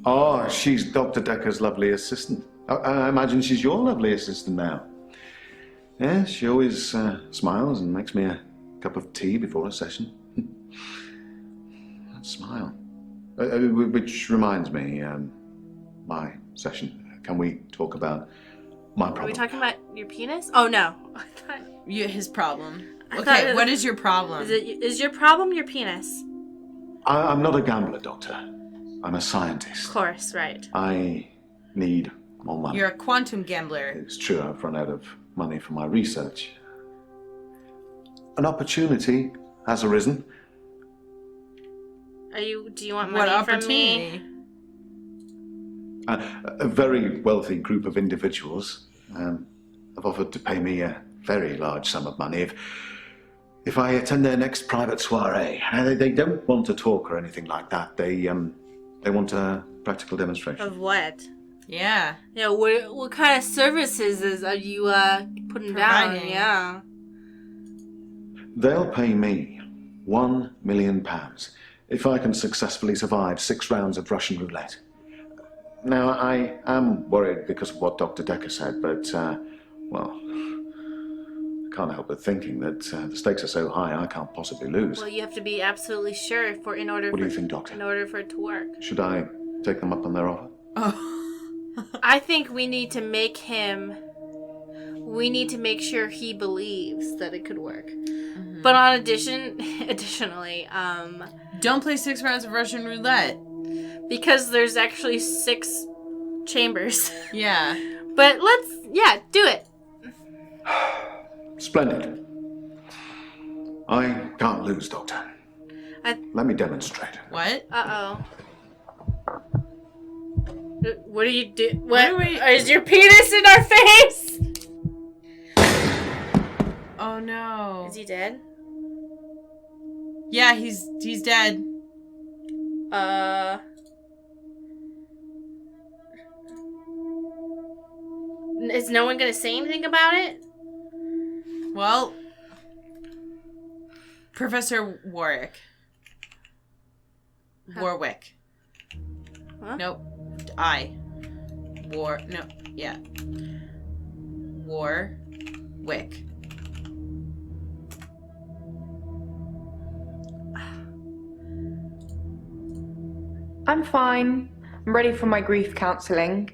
Oh, she's Dr. Dekker's lovely assistant. I imagine she's your lovely assistant now. Yeah, she always smiles and makes me a cup of tea before a session. That smile. Which reminds me, my session. Can we talk about my problem? Are we talking about your penis? Oh, no. I thought... His problem. Okay, what is your problem? Is your problem your penis? I'm not a gambler, Doctor. I'm a scientist. Of course, right. I need more money. You're a quantum gambler. It's true, I've run out of money for my research. An opportunity has arisen. Do you want money from me? A very wealthy group of individuals have offered to pay me a very large sum of money if I attend their next private soiree. They don't want to talk or anything like that. They want a practical demonstration. Of what? Yeah. Yeah, what kind of services are you putting down? Yeah. They'll pay me £1 million if I can successfully survive 6 rounds of Russian roulette. Now, I am worried because of what Dr. Dekker said, but, well, I can't help but thinking that the stakes are so high I can't possibly lose. Well, you have to be absolutely sure what do you think, Doctor? In order for it to work. Should I take them up on their offer? Oh. I think we need to make sure he believes that it could work. Mm-hmm. But additionally, don't play 6 rounds of Russian roulette. Because there's actually 6 chambers. Yeah. But do it. Splendid. I can't lose, Doctor. Let me demonstrate. What? Uh-oh. What do you do? What? Is your penis in our face? Oh no. Is he dead? Yeah, he's dead. Is no one gonna say anything about it? Well, Professor Warwick. Huh? Warwick. Huh? Nope. Warwick. I'm fine. I'm ready for my grief counselling.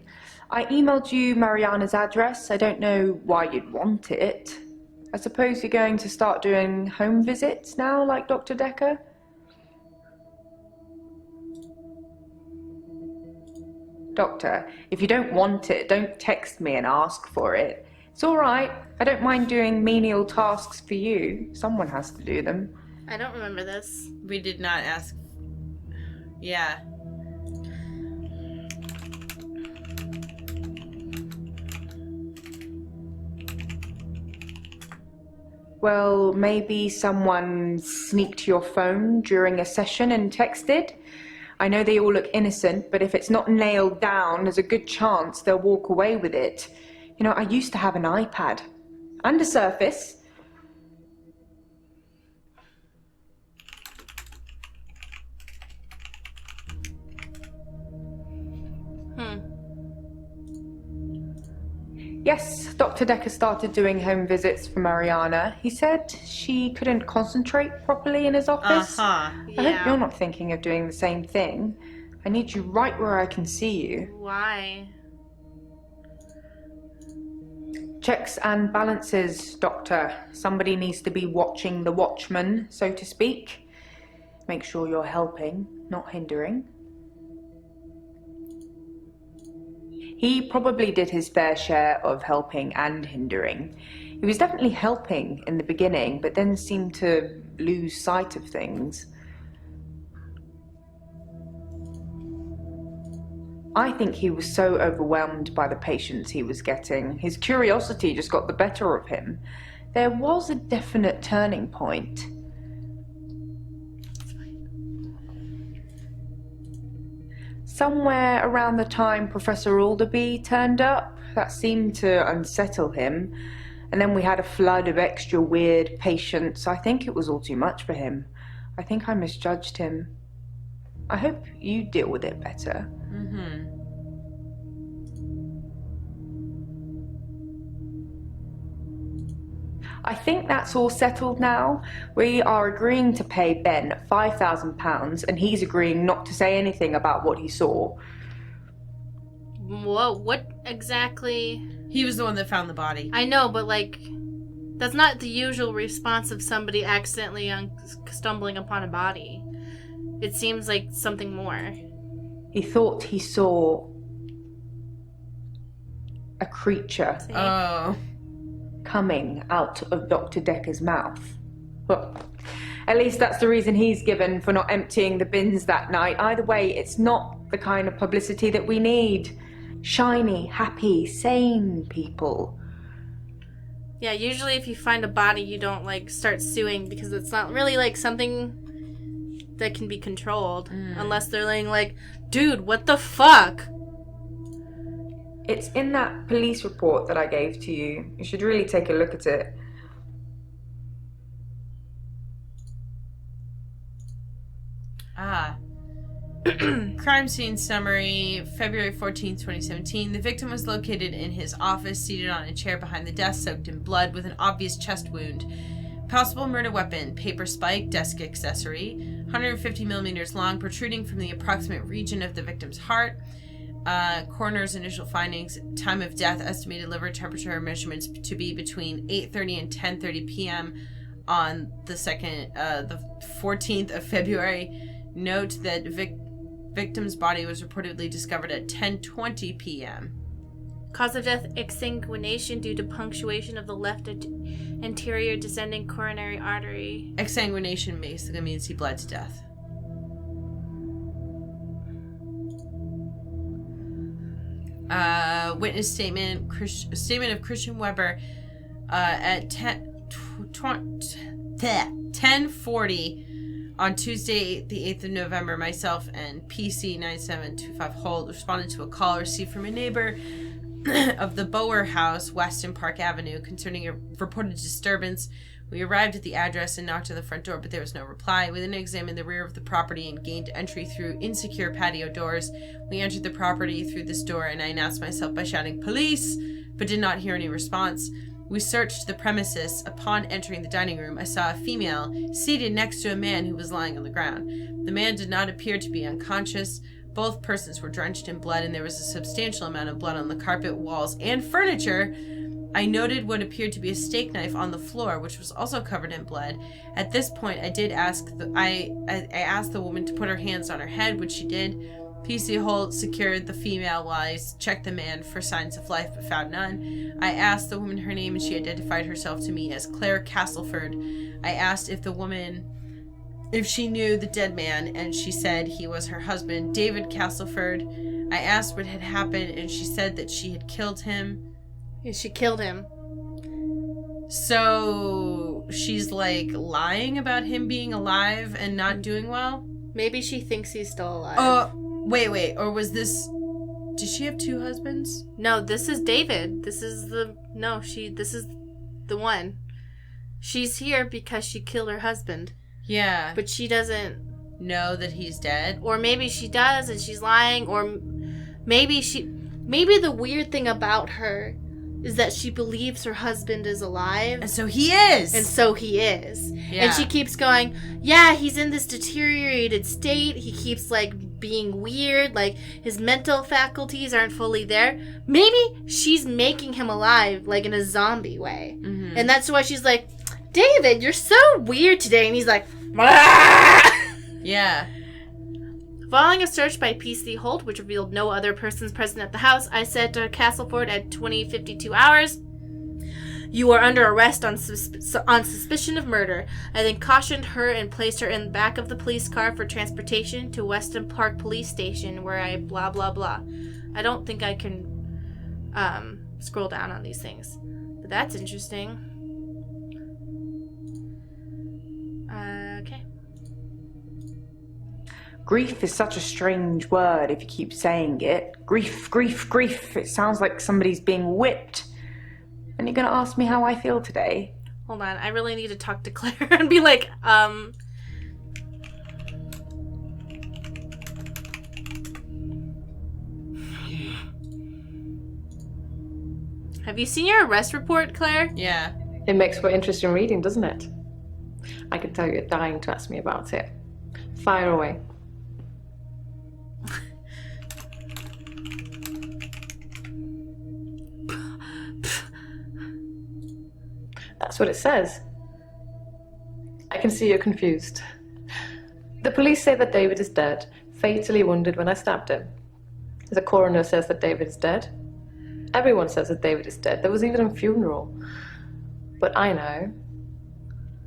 I emailed you Mariana's address. I don't know why you'd want it. I suppose you're going to start doing home visits now, like Dr. Dekker? Doctor, if you don't want it, don't text me and ask for it. It's all right. I don't mind doing menial tasks for you. Someone has to do them. I don't remember this. We did not ask. Yeah. Well, maybe someone sneaked your phone during a session and texted. I know they all look innocent, but if it's not nailed down, there's a good chance they'll walk away with it. You know, I used to have an iPad and a Surface. Yes, Dr. Dekker started doing home visits for Mariana. He said she couldn't concentrate properly in his office. Yeah. I hope you're not thinking of doing the same thing. I need you right where I can see you. Why? Checks and balances, Doctor. Somebody needs to be watching the watchman, so to speak. Make sure you're helping, not hindering. He probably did his fair share of helping and hindering. He was definitely helping in the beginning, but then seemed to lose sight of things. I think he was so overwhelmed by the patients he was getting. His curiosity just got the better of him. There was a definite turning point. Somewhere around the time Professor Alderby turned up, that seemed to unsettle him. And then we had a flood of extra weird patients. I think it was all too much for him. I think I misjudged him. I hope you deal with it better. Mm-hmm. I think that's all settled now. We are agreeing to pay Ben £5,000 and he's agreeing not to say anything about what he saw. Whoa, what exactly? He was the one that found the body. I know, but like, that's not the usual response of somebody accidentally stumbling upon a body. It seems like something more. He thought he saw a creature See? Oh. coming out of Dr. Dekker's mouth. Well, at least that's the reason he's given for not emptying the bins that night. Either way, it's not the kind of publicity that we need. Shiny, happy, sane people. Yeah, usually if you find a body, you don't like start suing because it's not really like something that can be controlled unless they're laying like, dude, what the fuck? It's in that police report that I gave to you. You should really take a look at it. Ah. Crime scene summary, February 14th, 2017. The victim was located in his office, seated on a chair behind the desk, soaked in blood, with an obvious chest wound. Possible murder weapon, paper spike, desk accessory, 150 millimeters long, protruding from the approximate region of the victim's heart. Coroner's initial findings, time of death, estimated liver temperature measurements to be between 8:30 and 10:30 p.m. on the 14th of February. Note that victim's body was reportedly discovered at 10:20 p.m. Cause of death, exsanguination due to punctuation of the left anterior descending coronary artery. Exsanguination basically means he bled to death. Witness statement, statement of Christian Weber at 10:40 on Tuesday, the 8th of November. Myself and PC 9725 Holt responded to a call received from a neighbor of the Bower House, Weston Park Avenue, concerning a reported disturbance. We arrived at the address and knocked on the front door, but there was no reply. We then examined the rear of the property and gained entry through insecure patio doors. We entered the property through this door, and I announced myself by shouting, "Police!" but did not hear any response. We searched the premises. Upon entering the dining room, I saw a female seated next to a man who was lying on the ground. The man did not appear to be unconscious. Both persons were drenched in blood, and there was a substantial amount of blood on the carpet, walls, and furniture. I noted what appeared to be a steak knife on the floor, which was also covered in blood. At this point, I asked the woman to put her hands on her head, which she did. PC Holt secured the female while I checked the man for signs of life, but found none. I asked the woman her name, and she identified herself to me as Claire Castleford. I asked if she knew the dead man, and she said he was her husband, David Castleford. I asked what had happened, and she said that she had killed him. Yeah, she killed him. So she's like lying about him being alive and not doing well? Maybe she thinks he's still alive. Wait. Or was this... Did she have two husbands? No, this is David. This is the one. She's here because she killed her husband. Yeah. But she doesn't know that he's dead. Or maybe she does and she's lying, or maybe the weird thing about her is that she believes her husband is alive. And so he is. Yeah. And she keeps going, yeah, he's in this deteriorated state. He keeps, like, being weird. Like, his mental faculties aren't fully there. Maybe she's making him alive, like, in a zombie way. Mm-hmm. And that's why she's like, David, you're so weird today. And he's like, ah! Yeah. Following a search by PC Holt, which revealed no other persons present at the house, I said to Castleford at 20:52 hours, "You are under arrest on suspicion of murder." I then cautioned her and placed her in the back of the police car for transportation to Weston Park Police Station, where I blah blah blah. I don't think I can scroll down on these things, but that's interesting. Okay. Grief is such a strange word if you keep saying it. Grief, grief, grief. It sounds like somebody's being whipped. And you're going to ask me how I feel today? Hold on. I really need to talk to Claire and be like, Have you seen your arrest report, Claire? Yeah. It makes for interesting reading, doesn't it? I can tell you're dying to ask me about it. Fire away. That's what it says. I can see you're confused. The police say that David is dead, fatally wounded when I stabbed him. The coroner says that David is dead. Everyone says that David is dead. There was even a funeral. But I know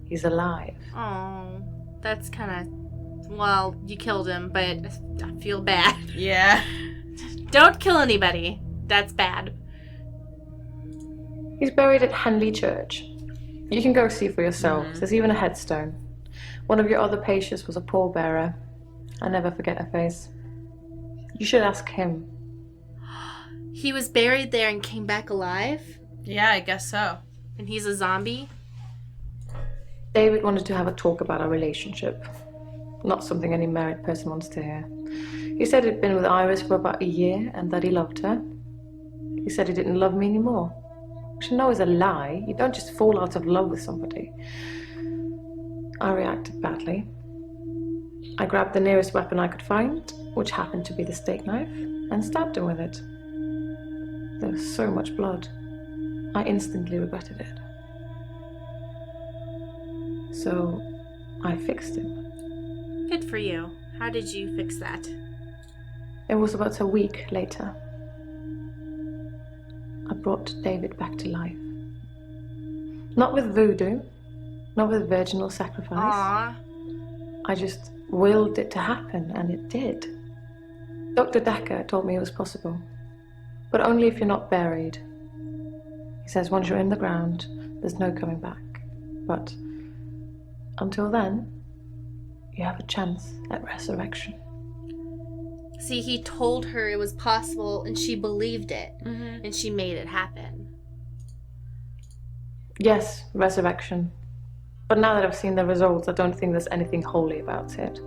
he's alive. Oh, that's kind of... Well, you killed him, but I feel bad. Yeah. Don't kill anybody. That's bad. He's buried at Henley Church. You can go see for yourselves. There's even a headstone. One of your other patients was a pallbearer. I never forget her face. You should ask him. He was buried there and came back alive? Yeah, I guess so. And he's a zombie? David wanted to have a talk about our relationship. Not something any married person wants to hear. He said he'd been with Iris for about a year and that he loved her. He said he didn't love me anymore. Which I know is a lie. You don't just fall out of love with somebody. I reacted badly. I grabbed the nearest weapon I could find, which happened to be the steak knife, and stabbed him with it. There was so much blood. I instantly regretted it. So, I fixed him. Good for you. How did you fix that? It was about a week later. I brought David back to life. Not with voodoo, not with virginal sacrifice. Aww. I just willed it to happen, and it did. Dr. Dekker told me it was possible, but only if you're not buried. He says once you're in the ground, there's no coming back. But until then, you have a chance at resurrection. See, he told her it was possible, and she believed it, Mm-hmm. and she made it happen. Yes, resurrection. But now that I've seen the results, I don't think there's anything holy about it.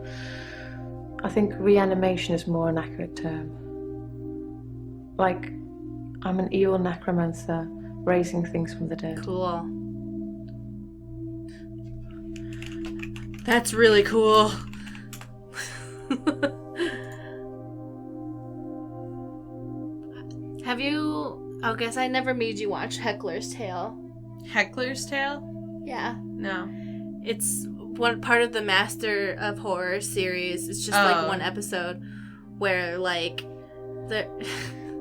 I think reanimation is more an accurate term. Like, I'm an evil necromancer raising things from the dead. Cool. That's really cool. Have you... I guess I never made you watch Heckler's Tale. Heckler's Tale? Yeah. No. It's one part of the Master of Horror series. It's just like one episode where like the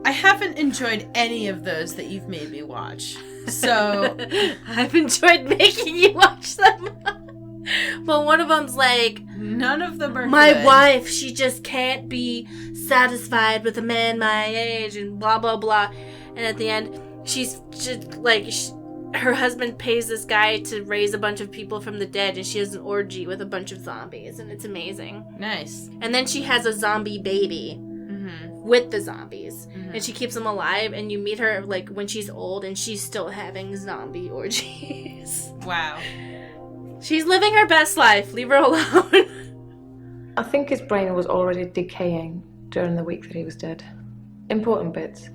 I haven't enjoyed any of those that you've made me watch. So I've enjoyed making you watch them. But one of them's like, none of them are my good. wife, she just can't be satisfied with a man my age and blah blah blah. And at the end, she's just like her husband pays this guy to raise a bunch of people from the dead, and she has an orgy with a bunch of zombies, and it's amazing. Nice. And then she has a zombie baby with the zombies, and she keeps them alive, and you meet her like when she's old, and she's still having zombie orgies. Wow. She's living her best life. Leave her alone. I think his brain was already decaying during the week that he was dead. Important bits.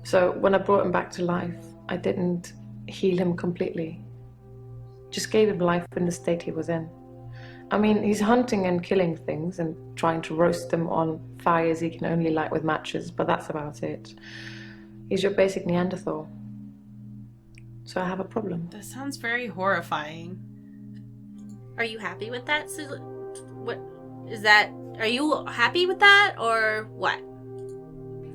So when I brought him back to life, I didn't heal him completely. Just gave him life in the state he was in. I mean, he's hunting and killing things and trying to roast them on fires he can only light with matches, but that's about it. He's your basic Neanderthal. So I have a problem. That sounds very horrifying. Are you happy with that? What is that? Are you happy with that, or what?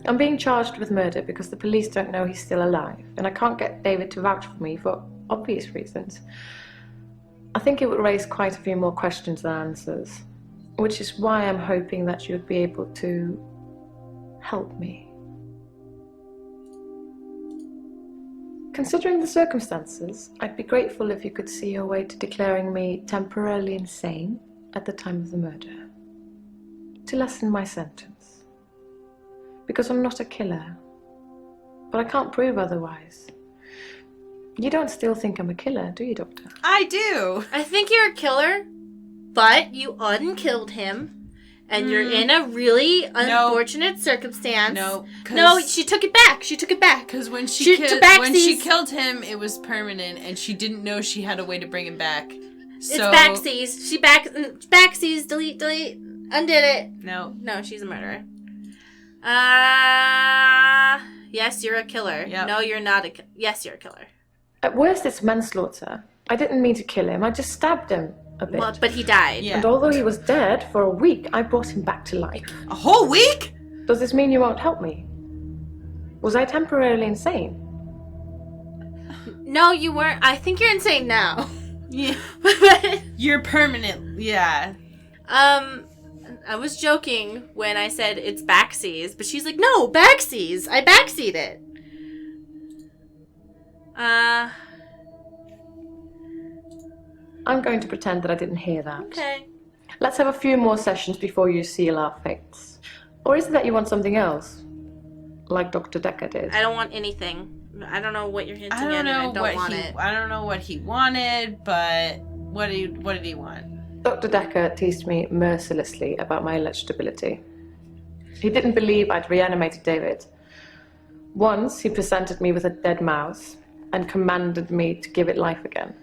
I'm being charged with murder because the police don't know he's still alive, and I can't get David to vouch for me for obvious reasons. I think it would raise quite a few more questions than answers, which is why I'm hoping that you'd be able to help me. Considering the circumstances, I'd be grateful if you could see your way to declaring me temporarily insane at the time of the murder, to lessen my sentence. Because I'm not a killer, but I can't prove otherwise. You don't still think I'm a killer, do you, Doctor? I do. I think you're a killer, but you unkilled him, And you're in a really unfortunate circumstance. No. No, she took it back. She took it back. Because when she killed him, it was permanent, and she didn't know she had a way to bring him back. So, it's backsies. She backsies. Delete. Undid it. No, she's a murderer. Yes, you're a killer. Yep. No, you're not a. Yes, you're a killer. At worst, it's manslaughter. I didn't mean to kill him. I just stabbed him a bit. Well, but he died. Yeah. And although he was dead for a week, I brought him back to life. a whole week? Does this mean you won't help me? Was I temporarily insane? No, you weren't. I think you're insane now. Yeah. You're permanent. Yeah. I was joking when I said it's backsies, but she's like, no, backsies. I backseed it. I'm going to pretend that I didn't hear that. Okay. Let's have a few more sessions before you seal our fates. Or is it that you want something else? Like Dr. Dekker did? I don't want anything. I don't know what you're hinting I at, don't and I know don't want it. I don't know what he wanted, but what did he want? Dr. Dekker teased me mercilessly about my eligibility. He didn't believe I'd reanimated David. Once, he presented me with a dead mouse and commanded me to give it life again.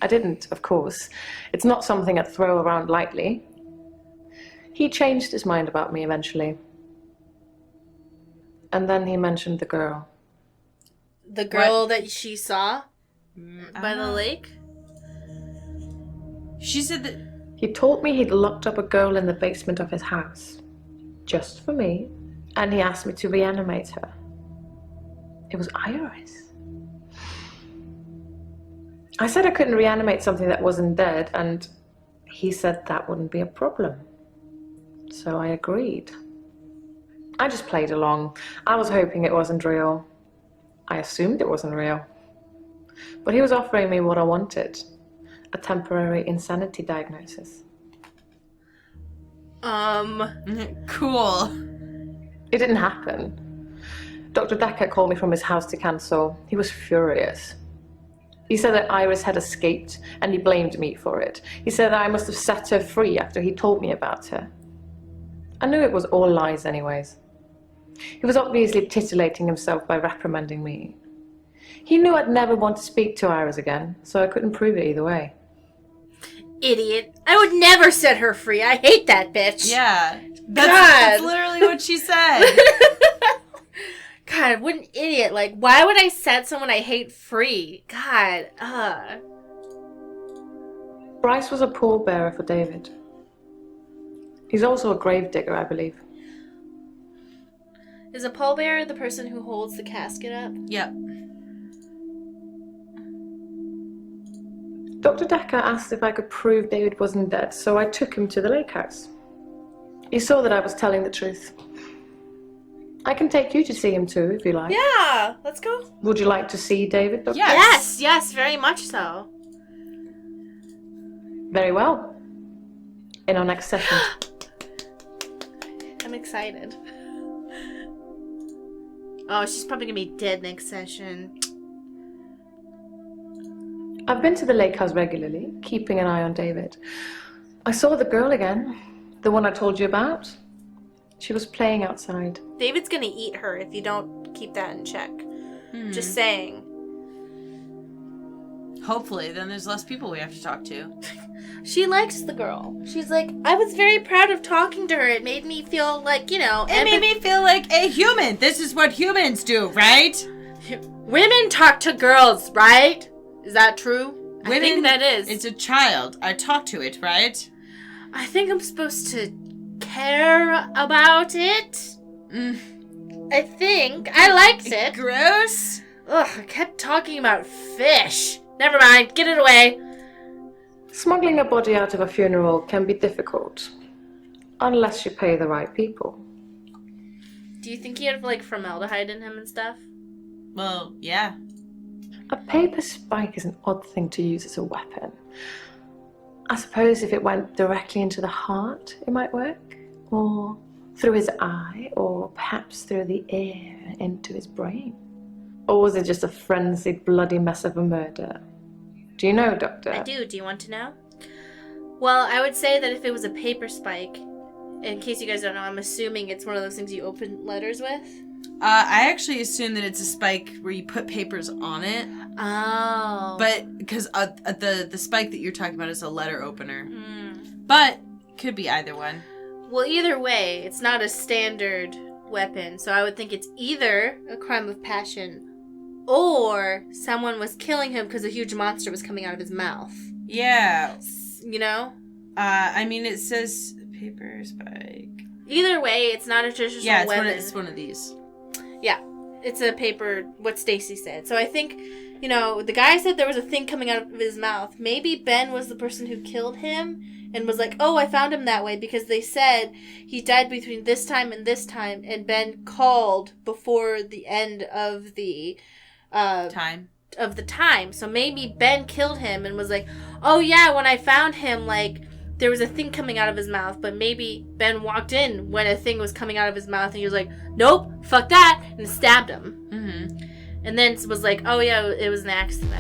I didn't, of course. It's not something I'd throw around lightly. He changed his mind about me eventually. And then he mentioned the girl. The girl that she saw by the lake? She said that... He told me he'd locked up a girl in the basement of his house. Just for me. And he asked me to reanimate her. It was Iris. I said I couldn't reanimate something that wasn't dead, and he said that wouldn't be a problem. So I agreed. I just played along. I was hoping it wasn't real. I assumed it wasn't real. But he was offering me what I wanted. A temporary insanity diagnosis. Cool. It didn't happen. Dr. Dekker called me from his house to cancel. He was furious. He said that Iris had escaped, and he blamed me for it. He said that I must have set her free after he told me about her. I knew it was all lies anyways. He was obviously titillating himself by reprimanding me. He knew I'd never want to speak to Iris again, so I couldn't prove it either way. Idiot. I would never set her free. I hate that bitch. Yeah. That's literally what she said. God, what an idiot. Like, why would I set someone I hate free? God, Bryce was a pallbearer for David. He's also a gravedigger, I believe. Is a pallbearer the person who holds the casket up? Yep. Dr. Dekker asked if I could prove David wasn't dead, so I took him to the lake house. He saw that I was telling the truth. I can take you to see him too, if you like. Yeah, let's go. Would you like to see David, Dr. Yes, very much so. Very well. In our next session. I'm excited. Oh, she's probably gonna be dead next session. I've been to the lake house regularly, keeping an eye on David. I saw the girl again, the one I told you about. She was playing outside. David's gonna eat her if you don't keep that in check. Just saying. Hopefully, then there's less people we have to talk to. She likes the girl. She's like, I was very proud of talking to her. It made me feel like, It made me feel like a human. This is what humans do, right? Women talk to girls, right? Is that true? I think that is. It's a child. I talk to it, right? I think I'm supposed to care about it. I think. I liked it. Gross. Ugh, I kept talking about fish. Never mind, get it away. Smuggling a body out of a funeral can be difficult. Unless you pay the right people. Do you think he had, like, formaldehyde in him and stuff? Well, yeah. A paper spike is an odd thing to use as a weapon. I suppose if it went directly into the heart, it might work. Or through his eye, or perhaps through the ear and into his brain. Or was it just a frenzied, bloody mess of a murder? Do you know, Doctor? I do. Do you want to know? Well, I would say that if it was a paper spike, in case you guys don't know, I'm assuming it's one of those things you open letters with. I actually assume that it's a spike where you put papers on it. Oh. But, because the spike that you're talking about is a letter opener. Mm. But, could be either one. Well, either way, it's not a standard weapon, so I would think it's either a crime of passion or someone was killing him because a huge monster was coming out of his mouth. Yeah. You know? I mean, it says paper spike. Either way, it's not a traditional weapon. It's one of these. Yeah. It's a paper, what Stacy said. So I think, you know, the guy said there was a thing coming out of his mouth. Maybe Ben was the person who killed him and was like, oh, I found him that way because they said he died between this time, and Ben called before the end of the time. So maybe Ben killed him and was like, oh yeah, when I found him, like, there was a thing coming out of his mouth, but maybe Ben walked in when a thing was coming out of his mouth and he was like, nope, fuck that, and stabbed him. Mm-hmm. And then was like, oh yeah, it was an accident.